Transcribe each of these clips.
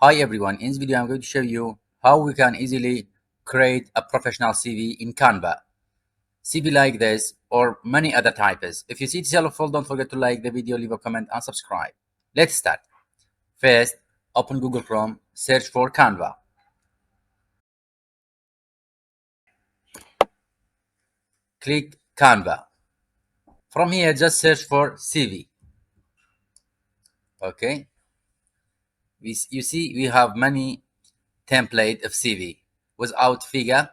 Hi everyone, in this video I'm going to show you how we can easily create a professional CV in Canva. CV like this or many other types. If you see it helpful, don't forget to like the video, leave a comment and subscribe. Let's start. First, open Google Chrome, search for Canva. Click Canva. From here, just search for CV. Okay. You see we have many template of CV without figure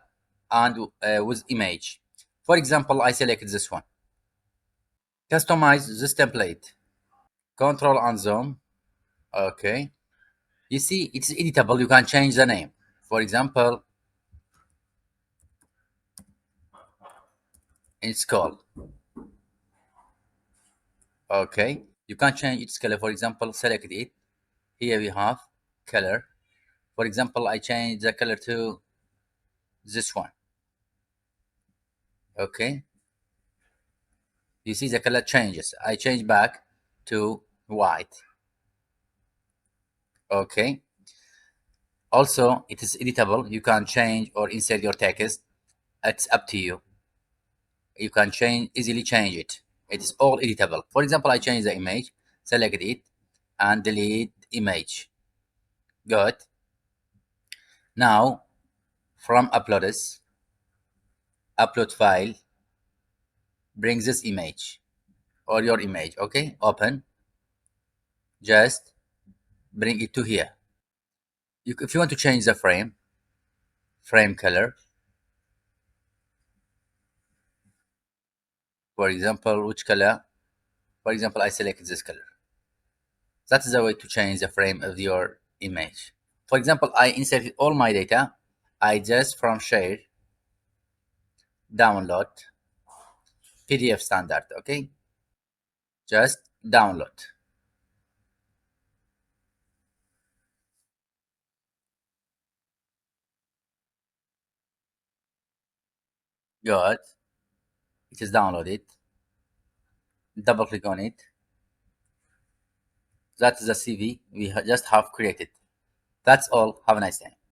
and with image. For example, I select this one. Customize this template. Control and zoom. Okay. You see, it's editable. You can change the name. For example, it's called. Okay. You can change its color. For example, select it. Here we have color. For example, I change the color to this one. Okay. You see the color changes. I change back to white. Okay. Also, it is editable. You can change or insert your text. It's up to you. You can easily change it. It is all editable. For example, I change the image, select it, and delete image. Good. Now, from uploads, upload file, bring this image or your image. Okay, open. Just bring it to here. If you want to change the frame color, for example, which color? For example, I select this color. That is the way to change the frame of your image. For example, I inserted all my data. I just from share, download, PDF standard. Okay, just download. Good. It is downloaded. Double click on it. That is the CV we just have created. That's all. Have a nice day.